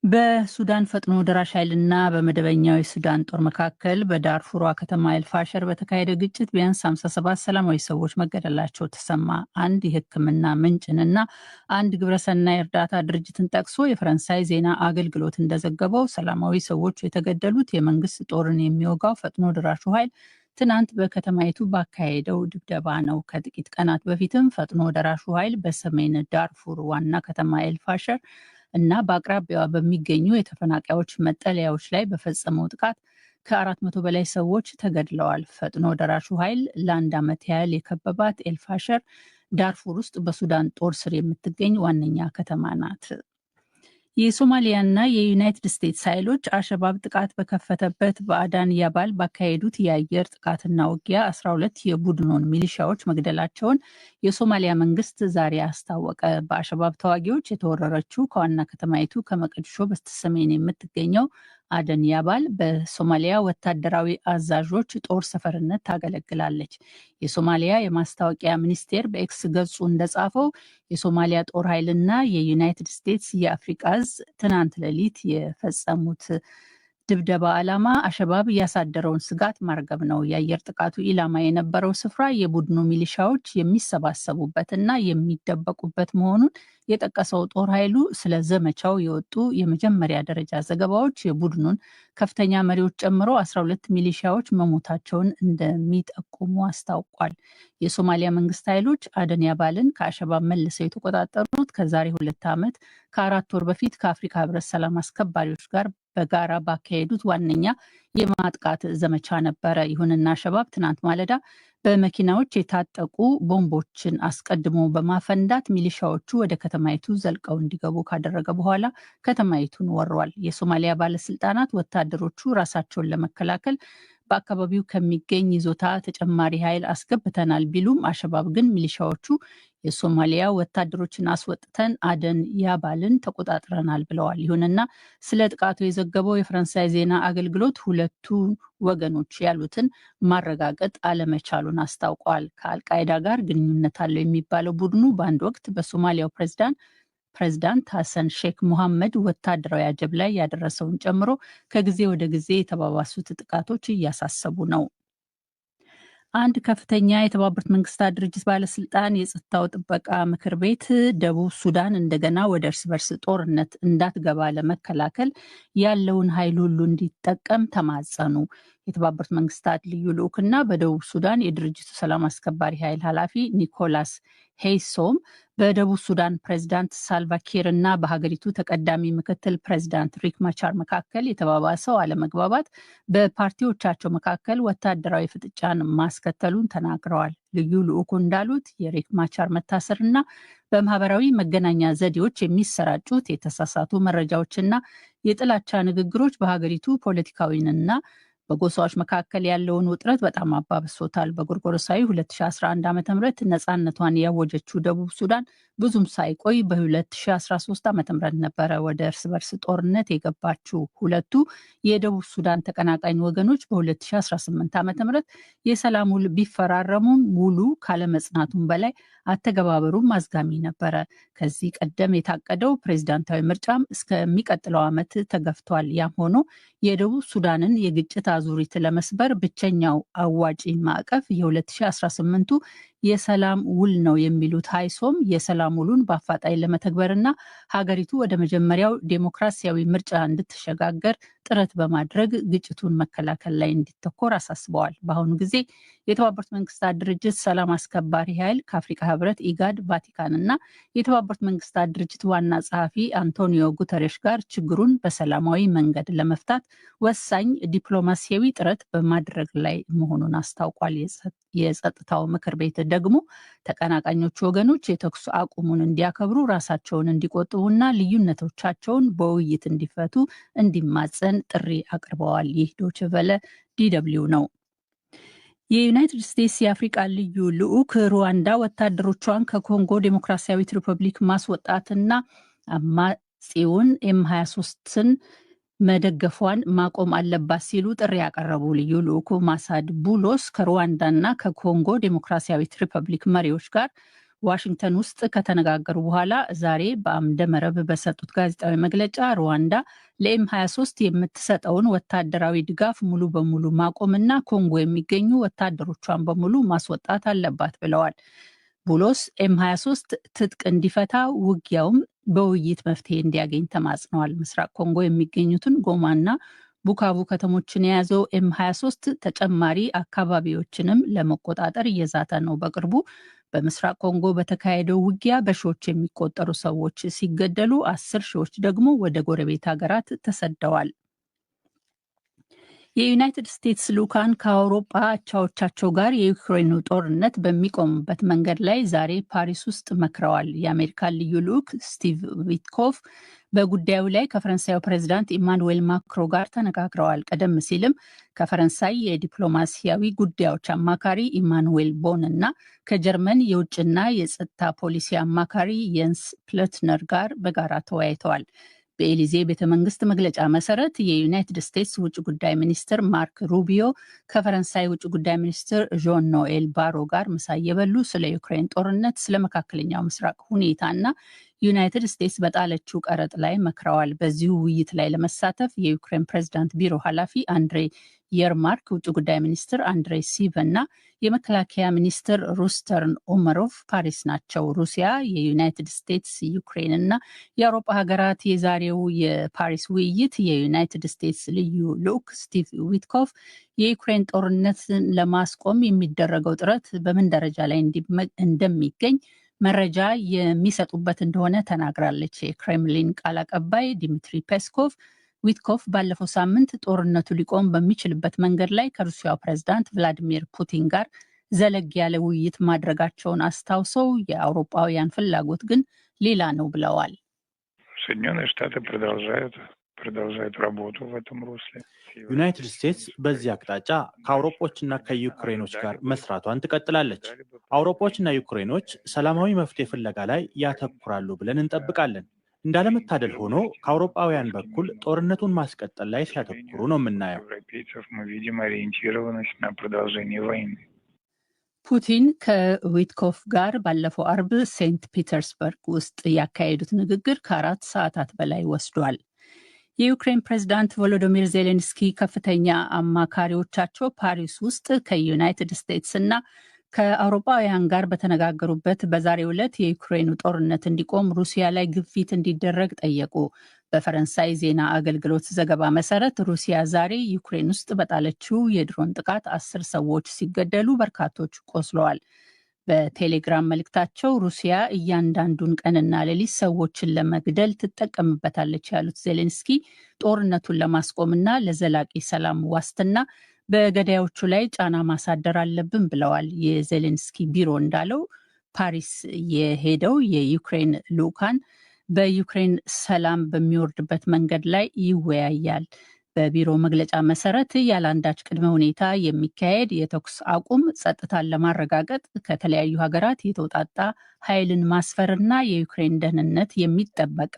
በሱዳን ፈጥኖ ደራሽ ኃይልና በመደበኛው የሱዳን ጦር መካከል በዳርፉሯ ከተማ ኤልፋሸር በተካሄደ ግጭት ቢያንስ 57 ሰላማዊ ሰዎች መገደላቸው ተሰማ። አንድ የሕክምና ምንጭንና አንድ ግብረሰናይ እርዳታ ድርጅትን ጠቅሶ የፈረንሳይ ዜና አገልግሎት እንደዘገበው ሰላማዊ ሰዎቹ የተገደሉት የመንግስት ጦርን የሚወጋው ፈጥኖ ደራሹ ኃይል ትናንት በከተማይቱ ባካሄደው ድብደባ ነው። ከጥቂት ቀናት በፊትም ፈጥኖ ደራሹ ኃይል በሰሜን ዳርፉር ዋና ከተማ ኤልፋሸር እና በአቅራቢያዋ በሚገኙ የተፈናቃዮች መጠለያዎች ላይ በፈጸመው ጥቃት ከ400 በላይ ሰዎች ተገድለዋል። ፈጥኖ ደራሹ ኃይል ለአንድ ዓመት ያህል የከበባት ኤልፋሸር ዳርፉር ውስጥ በሱዳን ጦር ስር የምትገኝ ዋነኛ ከተማ ናት። የሶማሊያና የዩናይትድ ስቴትስ ኃይሎች አሸባብ ጥቃት በከፈተበት በአዳን ያባል ባካሄዱት የአየር ጥቃትና ውጊያ 12 የቡድኑን ሚሊሻዎች መግደላቸውን የሶማሊያ መንግስት ዛሬ አስታወቀ። በአሸባብ ተዋጊዎች የተወረረችው ከዋና ከተማይቱ ከመቀድሾ በስተሰሜን የምትገኘው አደን ያባል በሶማሊያ ወታደራዊ አዛዦች ጦር ሰፈርነት ታገለግላለች። የሶማሊያ የማስታወቂያ ሚኒስቴር በኤክስ ገጹ እንደጻፈው የሶማሊያ ጦር ኃይልና የዩናይትድ ስቴትስ የአፍሪቃ እዝ ትናንት ሌሊት የፈጸሙት ድብደባ ዓላማ አሸባብ ያሳደረውን ስጋት ማርገብ ነው። የአየር ጥቃቱ ኢላማ የነበረው ስፍራ የቡድኑ ሚሊሻዎች የሚሰባሰቡበትና የሚደበቁበት መሆኑን የጠቀሰው ጦር ኃይሉ ስለ ዘመቻው የወጡ የመጀመሪያ ደረጃ ዘገባዎች የቡድኑን ከፍተኛ መሪዎች ጨምሮ 12 ሚሊሻዎች መሞታቸውን እንደሚጠቁሙ አስታውቋል። የሶማሊያ መንግስት ኃይሎች አደን ያባልን ከአሸባብ መልሰው የተቆጣጠሩት ከዛሬ 2 ዓመት ከ4 ወር በፊት ከአፍሪካ ህብረት ሰላም አስከባሪዎች ጋር በጋራ ባካሄዱት ዋነኛ የማጥቃት ዘመቻ ነበረ። ይሁንና አሸባብ ትናንት ማለዳ በመኪናዎች የታጠቁ ቦምቦችን አስቀድሞ በማፈንዳት ሚሊሻዎቹ ወደ ከተማይቱ ዘልቀው እንዲገቡ ካደረገ በኋላ ከተማይቱን ወሯል። የሶማሊያ ባለስልጣናት ወታደሮቹ ራሳቸውን ለመከላከል በአካባቢው ከሚገኝ ይዞታ ተጨማሪ ኃይል አስገብተናል ቢሉም አሸባብ ግን ሚሊሻዎቹ የሶማሊያ ወታደሮችን አስወጥተን አደን ያባልን ተቆጣጥረናል ብለዋል። ይሁንና ስለ ጥቃቱ የዘገበው የፈረንሳይ ዜና አገልግሎት ሁለቱ ወገኖች ያሉትን ማረጋገጥ አለመቻሉን አስታውቋል። ከአልቃይዳ ጋር ግንኙነት አለው የሚባለው ቡድኑ በአንድ ወቅት በሶማሊያው ፕሬዝዳንት ሐሰን ሼክ ሙሐመድ ወታደራዊ አጀብ ላይ ያደረሰውን ጨምሮ ከጊዜ ወደ ጊዜ የተባባሱት ጥቃቶች እያሳሰቡ ነው። አንድ ከፍተኛ የተባበሩት መንግስታት ድርጅት ባለስልጣን የጸጥታው ጥበቃ ምክር ቤት ደቡብ ሱዳን እንደገና ወደ እርስ በርስ ጦርነት እንዳትገባ ለመከላከል ያለውን ኃይል ሁሉ እንዲጠቀም ተማጸኑ። የተባበሩት መንግስታት ልዩ ልዑክና በደቡብ ሱዳን የድርጅቱ ሰላም አስከባሪ ኃይል ኃላፊ ኒኮላስ ሄይሶም በደቡብ ሱዳን ፕሬዝዳንት ሳልቫኪር እና በሀገሪቱ ተቀዳሚ ምክትል ፕሬዝዳንት ሪክ ማቻር መካከል የተባባሰው አለመግባባት በፓርቲዎቻቸው መካከል ወታደራዊ ፍጥጫን ማስከተሉን ተናግረዋል። ልዩ ልዑኩ እንዳሉት የሪክ ማቻር መታሰርና በማህበራዊ መገናኛ ዘዴዎች የሚሰራጩት የተሳሳቱ መረጃዎችና የጥላቻ ንግግሮች በሀገሪቱ ፖለቲካዊንና በጎሳዎች መካከል ያለውን ውጥረት በጣም አባብሶታል። በጎርጎሮሳዊ 2011 ዓ.ም ነፃነቷን ያወጀችው ደቡብ ሱዳን ብዙም ሳይቆይ በ2013 ዓ.ም ነበረ ወደ እርስ በርስ ጦርነት የገባችው። ሁለቱ የደቡብ ሱዳን ተቀናቃኝ ወገኖች በ2018 ዓ.ም የሰላም ውል ቢፈራረሙም ውሉ ካለመጽናቱም በላይ አተገባበሩም አዝጋሚ ነበረ። ከዚህ ቀደም የታቀደው ፕሬዝዳንታዊ ምርጫም እስከሚቀጥለው ዓመት ተገፍቷል። ያም ሆኖ የደቡብ ሱዳንን የግጭት አዙሪት ለመስበር ብቸኛው አዋጪ ማዕቀፍ የ2018ቱ የሰላም ውል ነው የሚሉት ሀይሶም የሰላም ውሉን በአፋጣኝ ለመተግበርና ሀገሪቱ ወደ መጀመሪያው ዴሞክራሲያዊ ምርጫ እንድትሸጋገር ጥረት በማድረግ ግጭቱን መከላከል ላይ እንዲተኮር አሳስበዋል። በአሁኑ ጊዜ የተባበሩት መንግስታት ድርጅት ሰላም አስከባሪ ኃይል ከአፍሪካ ህብረት፣ ኢጋድ፣ ቫቲካን እና የተባበሩት መንግስታት ድርጅት ዋና ጸሐፊ አንቶኒዮ ጉተሬሽ ጋር ችግሩን በሰላማዊ መንገድ ለመፍታት ወሳኝ ዲፕሎማሲያዊ ጥረት በማድረግ ላይ መሆኑን አስታውቋል። የጸጥታው ምክር ቤት ደግሞ ተቀናቃኞቹ ወገኖች የተኩስ አቁሙን እንዲያከብሩ፣ ራሳቸውን እንዲቆጥቡና ልዩነቶቻቸውን በውይይት እንዲፈቱ እንዲማጸን ጥሪ አቅርበዋል። ይህ ዶይቼ ቬለ ዲ.ደብሊው ነው። የዩናይትድ ስቴትስ የአፍሪቃ ልዩ ልዑክ ሩዋንዳ ወታደሮቿን ከኮንጎ ዴሞክራሲያዊት ሪፐብሊክ ማስወጣትና አማጺውን ኤም23ን መደገፏን ማቆም አለባት ሲሉ ጥሪ ያቀረቡ ልዩ ልዑኩ ማሳድ ቡሎስ ከሩዋንዳና ከኮንጎ ዴሞክራሲያዊት ሪፐብሊክ መሪዎች ጋር ዋሽንግተን ውስጥ ከተነጋገሩ በኋላ ዛሬ በአምደ መረብ በሰጡት ጋዜጣዊ መግለጫ ሩዋንዳ ለኤም23 የምትሰጠውን ወታደራዊ ድጋፍ ሙሉ በሙሉ ማቆምና ኮንጎ የሚገኙ ወታደሮቿን በሙሉ ማስወጣት አለባት ብለዋል። ቡሎስ ኤም23 ትጥቅ እንዲፈታ ውጊያውም በውይይት መፍትሄ እንዲያገኝ ተማጽነዋል። ምስራቅ ኮንጎ የሚገኙትን ጎማና ቡካቡ ከተሞችን የያዘው ኤም23 ተጨማሪ አካባቢዎችንም ለመቆጣጠር እየዛተ ነው። በቅርቡ በምስራቅ ኮንጎ በተካሄደው ውጊያ በሺዎች የሚቆጠሩ ሰዎች ሲገደሉ 10 ሺዎች ደግሞ ወደ ጎረቤት ሀገራት ተሰደዋል። የዩናይትድ ስቴትስ ልዑካን ከአውሮፓ አቻዎቻቸው ጋር የዩክሬኑ ጦርነት በሚቆምበት መንገድ ላይ ዛሬ ፓሪስ ውስጥ መክረዋል። የአሜሪካን ልዩ ልዑክ ስቲቭ ዊትኮፍ በጉዳዩ ላይ ከፈረንሳዩ ፕሬዚዳንት ኢማኑዌል ማክሮ ጋር ተነጋግረዋል። ቀደም ሲልም ከፈረንሳይ የዲፕሎማሲያዊ ጉዳዮች አማካሪ ኢማኑዌል ቦን እና ከጀርመን የውጭና የጸጥታ ፖሊሲ አማካሪ የንስ ፕለትነር ጋር በጋራ ተወያይተዋል። በኤሊዜ ቤተ መንግስት መግለጫ መሰረት የዩናይትድ ስቴትስ ውጭ ጉዳይ ሚኒስትር ማርክ ሩቢዮ ከፈረንሳይ ውጭ ጉዳይ ሚኒስትር ዦን ኖኤል ባሮ ጋር ምሳ እየበሉ ስለ ዩክሬን ጦርነት፣ ስለ መካከለኛው ምስራቅ ሁኔታና ዩናይትድ ስቴትስ በጣለችው ቀረጥ ላይ መክረዋል። በዚሁ ውይይት ላይ ለመሳተፍ የዩክሬን ፕሬዝዳንት ቢሮ ኃላፊ አንድሬ የርማርክ፣ ውጭ ጉዳይ ሚኒስትር አንድሬ ሲቭ እና የመከላከያ ሚኒስትር ሩስተርን ኦመሮቭ ፓሪስ ናቸው። ሩሲያ፣ የዩናይትድ ስቴትስ፣ ዩክሬን እና የአውሮፓ ሀገራት የዛሬው የፓሪስ ውይይት የዩናይትድ ስቴትስ ልዩ ልዑክ ስቲቭ ዊትኮፍ የዩክሬን ጦርነትን ለማስቆም የሚደረገው ጥረት በምን ደረጃ ላይ እንደሚገኝ መረጃ የሚሰጡበት እንደሆነ ተናግራለች። የክሬምሊን ቃል አቀባይ ዲሚትሪ ፔስኮቭ ዊትኮፍ ባለፈው ሳምንት ጦርነቱ ሊቆም በሚችልበት መንገድ ላይ ከሩሲያው ፕሬዝዳንት ቭላዲሚር ፑቲን ጋር ዘለግ ያለ ውይይት ማድረጋቸውን አስታውሰው የአውሮፓውያን ፍላጎት ግን ሌላ ነው ብለዋል። ዩናይትድ ስቴትስ በዚህ አቅጣጫ ከአውሮጶችና ከዩክሬኖች ጋር መስራቷን ትቀጥላለች። አውሮጶችና ዩክሬኖች ሰላማዊ መፍትሄ ፍለጋ ላይ ያተኩራሉ ብለን እንጠብቃለን። እንዳለመታደል ሆኖ ከአውሮፓውያን በኩል ጦርነቱን ማስቀጠል ላይ ሲያተኩሩ ነው የምናየው። ፑቲን ከዊትኮፍ ጋር ባለፈው አርብ ሴንት ፒተርስበርግ ውስጥ ያካሄዱት ንግግር ከ4 ሰዓታት በላይ ወስዷል። የዩክሬን ፕሬዝዳንት ቮሎዶሚር ዜሌንስኪ ከፍተኛ አማካሪዎቻቸው ፓሪስ ውስጥ ከዩናይትድ ስቴትስ እና ከአውሮፓውያን ጋር በተነጋገሩበት በዛሬው ዕለት የዩክሬኑ ጦርነት እንዲቆም ሩሲያ ላይ ግፊት እንዲደረግ ጠየቁ። በፈረንሳይ ዜና አገልግሎት ዘገባ መሰረት ሩሲያ ዛሬ ዩክሬን ውስጥ በጣለችው የድሮን ጥቃት 10 ሰዎች ሲገደሉ በርካቶች ቆስለዋል። በቴሌግራም መልእክታቸው ሩሲያ እያንዳንዱን ቀንና ሌሊት ሰዎችን ለመግደል ትጠቀምበታለች ያሉት ዜሌንስኪ ጦርነቱን ለማስቆምና ለዘላቂ ሰላም ዋስትና በገዳዮቹ ላይ ጫና ማሳደር አለብን ብለዋል። የዜሌንስኪ ቢሮ እንዳለው ፓሪስ የሄደው የዩክሬን ልዑካን በዩክሬን ሰላም በሚወርድበት መንገድ ላይ ይወያያል። በቢሮ መግለጫ መሰረት ያለአንዳች ቅድመ ሁኔታ የሚካሄድ የተኩስ አቁም ጸጥታን ለማረጋገጥ ከተለያዩ ሀገራት የተውጣጣ ኃይልን ማስፈርና የዩክሬን ደህንነት የሚጠበቅ